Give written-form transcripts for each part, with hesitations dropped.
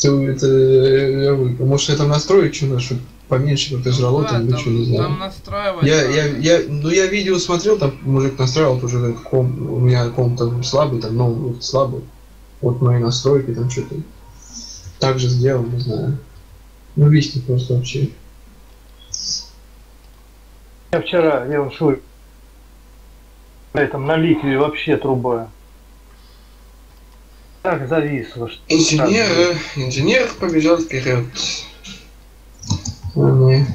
Это, может, я там настроить что-то, чтобы поменьше как-то жрало, там, или что, не знаю. Там настраивать. Я видео смотрел, там мужик настраивал уже комп, у меня комп там слабый, там новый слабый. Вот мои настройки там что-то. Так же сделал, не знаю. Ну, виски просто вообще. Я вчера, я ушел, там на ликве вообще труба. Так зависло, что... Инженер побежал вперед. Ага.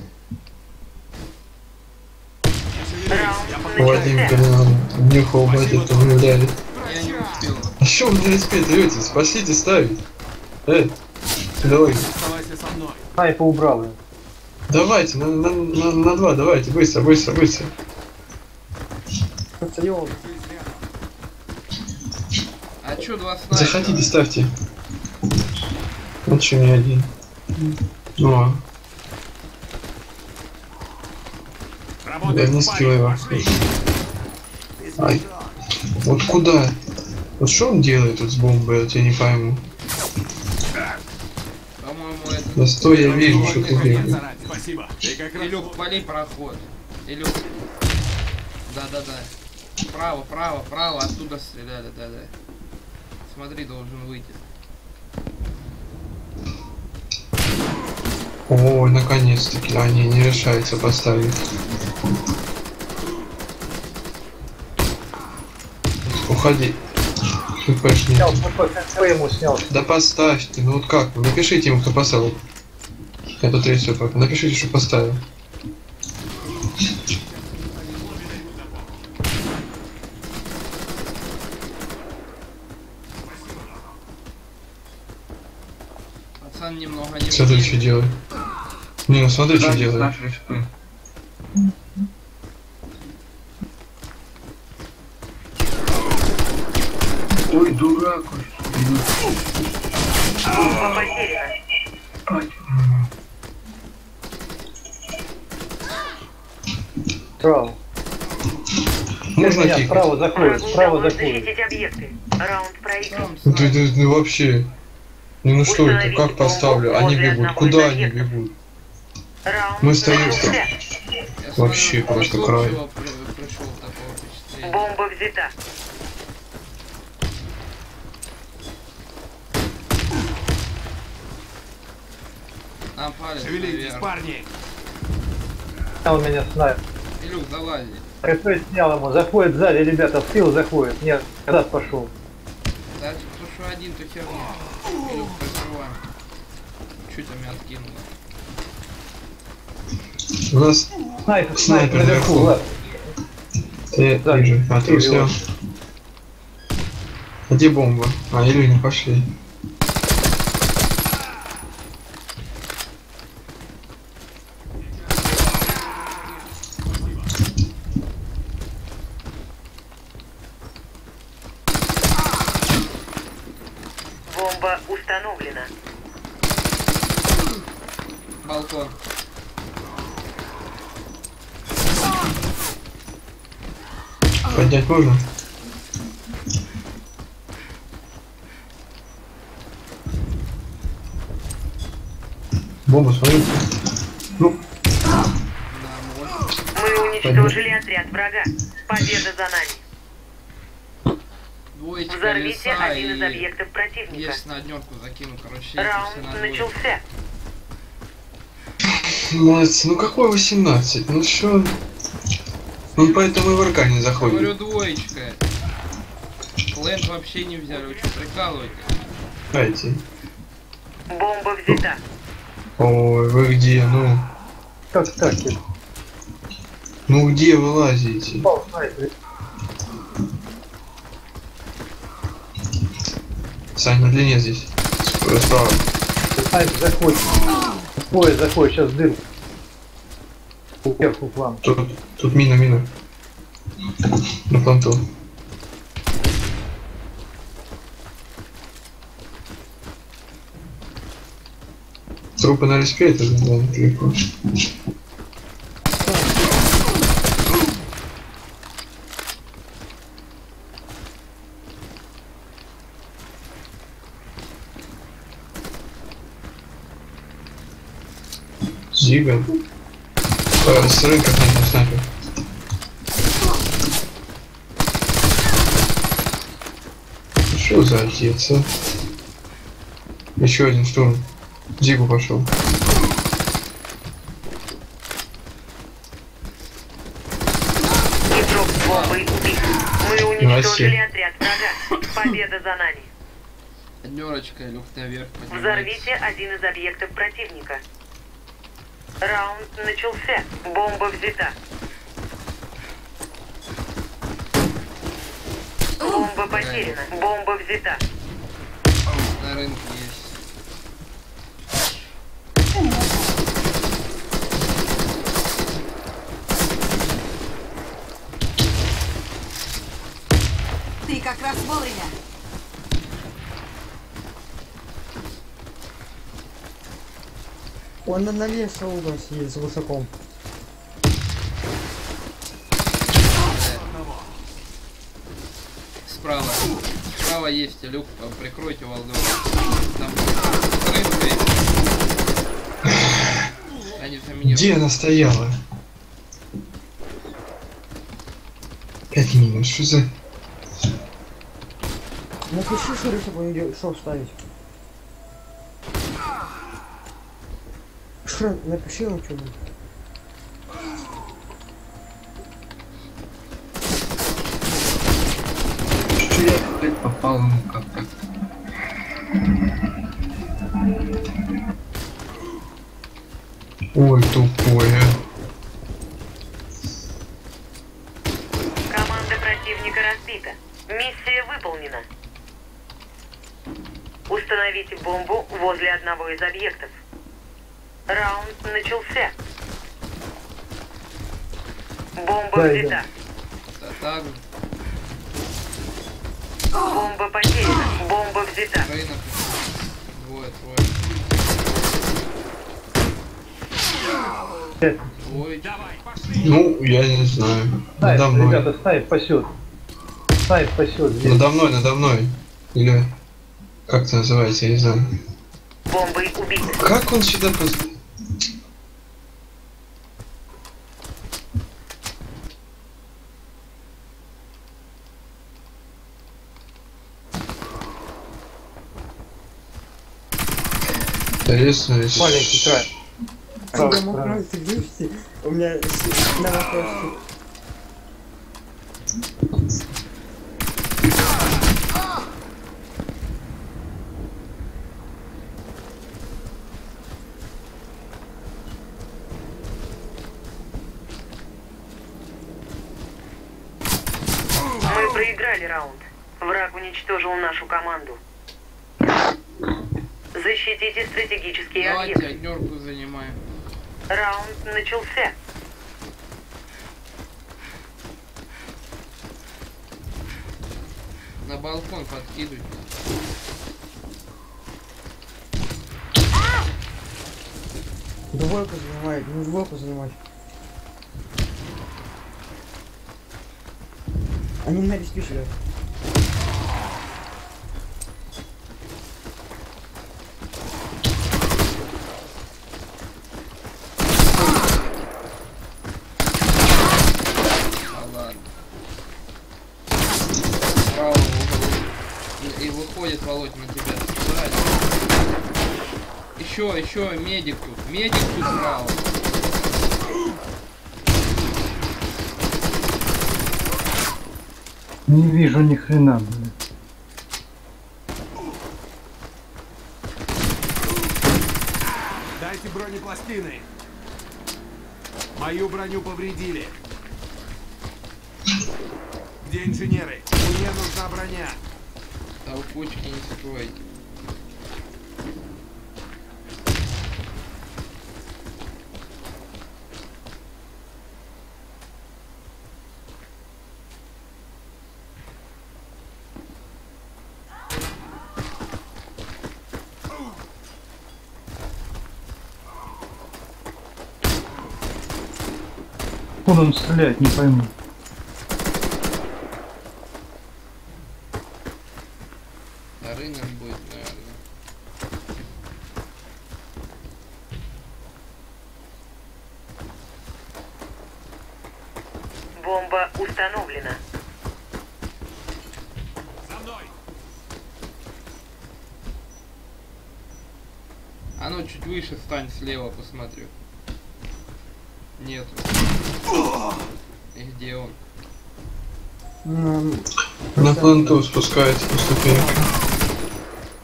Вадим, когда нюхал батя, то мы дали. Я не успел. А что вы не успели даете? Пошлите ставить. Давай. Оставайся со мной. Снайпа убрал ее. Давайте, на два, давайте, быстро. А чё два снайпера? Заходите, ставьте. Вот что не один. О, верни скилла. Ай. Вот куда? Вот что он делает тут с бомбой, вот я не пойму. По-моему, это... Да стой, я вижу, что ты делаешь. Спасибо. Ты как раз... Илюх, вали проход. Илюх. Да. Право, оттуда стреляли, да. Смотри, должен выйти. Ой, наконец-таки, они не решаются поставить. Уходи. ХПшник. Снял, ХП ему снял. Да поставьте, ну вот как? Напишите ему, кто поставил. Я тут рейсую пока. Напишите, что поставил. Пацан немного не... Смотри, что делает. Не, ну смотри, что делает. Ой, дурак. Право. Можно Меня кикать? справа заходит, справа заходит. Защитить объекты. Раунд проигран. Ну вообще. Ну что это? Как поставлю? Они бегут. Куда они бегут? Раунд Мы стоим. начался. Вообще просто край. Пришел такого впечатления. Бомба взята. Нам палец Шевелитесь, наверх. парни. Снял меня снайпер. Илюх, залази. ХП снял ему. Заходит сзади, ребята, в тыл заходит. Нет, назад пошел. Да, то что один, то херня. Илюх, прикрываем. Чуть там меня откинуло. У нас Снайпер наверху, ладно. я Да, вижу. А ты снял. А где бомба? А, или не пошли. Бомба установлена. Балкон. Поднять можно? Бомба, смотри. Ну, Да, можно. Мы уничтожили отряд врага. Победа за нами. Двоечка Взорвите леса один из и... объектов противника. Есть на однерку закину, короче. Раунд если надо будет. начался. 17. Ну какой 18? Ну что? Ну поэтому и в РК не заходит. Говорю, двоечка. Лэнд вообще не взяли, вы что, прикалываетесь? Дайте. Бомба взята. Ой, вы где? Ну. Как так? Ну где вы лазите? Упал снайпер. Сань, на длине здесь. Справа. Снайпер заходит. Поезд заходит, сейчас дым. Вверху план. Тут мина. На планту. Трупы на респе, это же да, далеко. Зига. С рынка на снайпер. Что за отец, а? Еще один штурм. Зигу пошел. Игрок с бомбой убит. Мы уничтожили отряд врага. Победа за нами. Однерочка, люк наверх. Взорвите один из объектов противника. Раунд начался. Бомба взята. Бомба потеряна. Бомба взята. На рынке есть. Ты как раз вовремя. Он на лесе у нас есть с высоком. Справа. Справа есть люк, прикройте волну. Там рынка есть. Они заминировали. Где она стояла? 5 минут, что за... Напиши, Шурик, чтобы он не шел ставить. Что, напиши ему что-нибудь. Что я опять попал, ну как так? Ой, тупое. Команда противника разбита. Миссия выполнена. Установите бомбу возле одного из объектов. Раунд начался. Бомба Да, взята. Да, так, Бомба потеряна. Бомба взята. рынок. Двое. Ой, Ну, я не знаю. Снайп, Надо мной. ребята, снайп пасет. Снайп пасет здесь. Надо мной. Или... Как это называется, я не знаю. Бомбой убит. Как он сюда Интересно, если... Маленький край. Когда мы просто видите, у меня на вопросе. Мы проиграли раунд. Враг уничтожил нашу команду. Защитите стратегические давайте объекты. однерку занимаем. Раунд начался. На балкон подкидывайте. Двойку занимает, ну двойку занимать. Они на риске сидят. А ладно. Справа в углу. И выходит Володь на тебя. Еще медик тут. Медик тут справа. Не вижу ни хрена, блин. Дайте бронепластины. Мою броню повредили. Где инженеры? Мне нужна броня. Толкучки не строить. Куда он стреляет, не пойму. На рынок будет, наверное. Бомба установлена. За мной! А ну чуть выше стань, слева посмотрю. Нет. И где он? На планту спускается по ступенькам.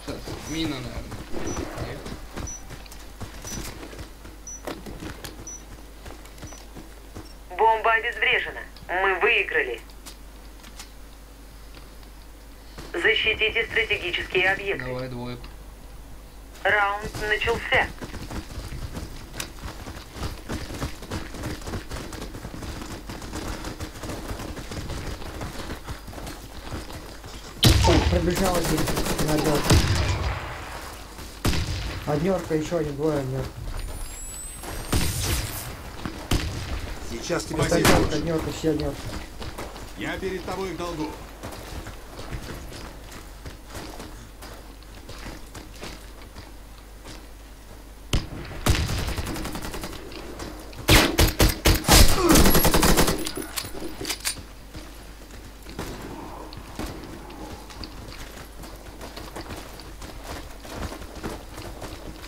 Сейчас, мина, наверное. Нет. Бомба обезврежена. Мы выиграли. Защитите стратегические объекты. Давай двойку. Раунд начался. Пробежал один на однерку. Однерка, еще один, двое однерка. Сейчас тебя Однерка, однерка, все однерка. Я перед тобой в долгу.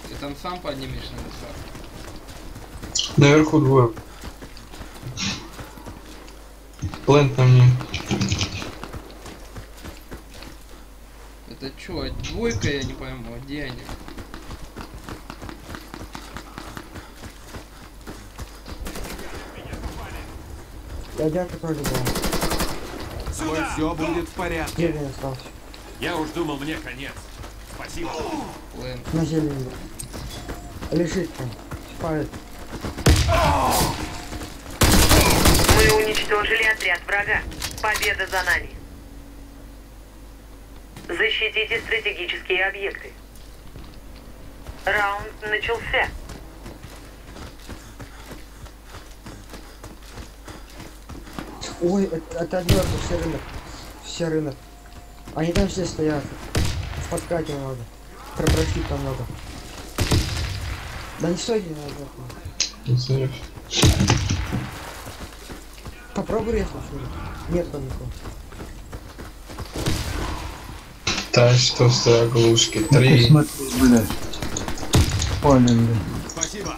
Ты там сам поднимешь на высоту? Наверху двое. Плент на мне. Это чё, двойка, я не пойму, где они? Однерка тоже была. Все будет в порядке. Зеленый остался. Я уж думал, мне конец. Спасибо. Плен. На зеленый. Лежит там. Спает. Мы уничтожили отряд врага. Победа за нами. Защитите стратегические объекты. Раунд начался. Ой, это однерка, все рынок. Все рынок. Они там все стоят. В подкате надо. Пробросить там надо. Да не стойте на однерку. Не знаю. Попробуй резко, что ли? Нет там никого. Та что с оглушки. Ну ты 3. смотри, блядь. Понял, блядь. Спасибо.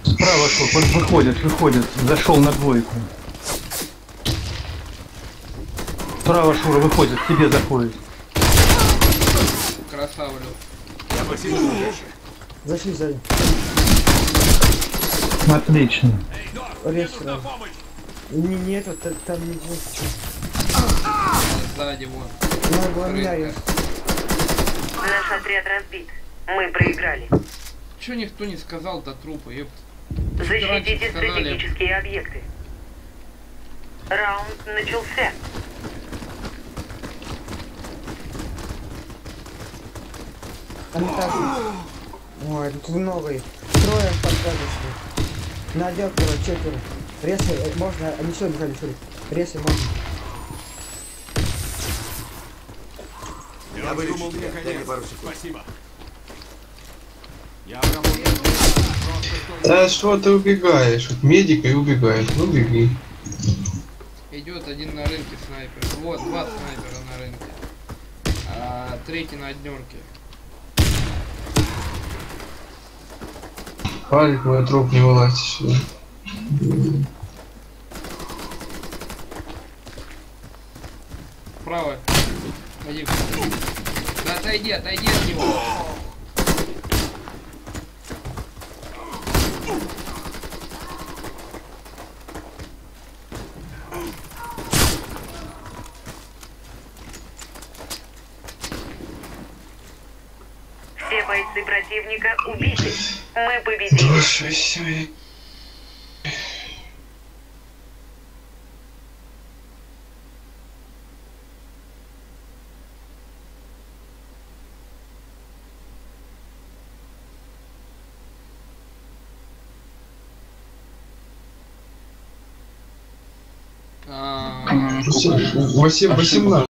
Справа шел, выходит. Зашел на двойку. Справа Шура выходит, к тебе заходит. Красавлю. Я спасибо, дружище. Зашли сзади. Отлично. Эй, Док, мне Резко. нужна помощь. Не это, там не Сзади вон. надо было меня Рынка. резать. Наш отряд разбит. Мы проиграли. Чё никто не сказал до трупа, ёпт. Защитите сказали. стратегические объекты. Раунд начался. Они так. Ой, тут много их. Трое подсказочные. На отделку, четверо. Резко, можно, они все бежали, что ли? Резко можно. Я уж думал, мне конец. Спасибо. Я обработал. Просто стой. Да что ты убегаешь? Вот медика и убегаешь. Ну беги. Идет один на рынке снайпер. Вот, два снайпера на рынке. А третий на однерке. Палик, мой труп, не вылазь сюда. Право. Пойди. Да отойди от него. Все бойцы противника убиты. Мы победили. Душа себе. А, 18.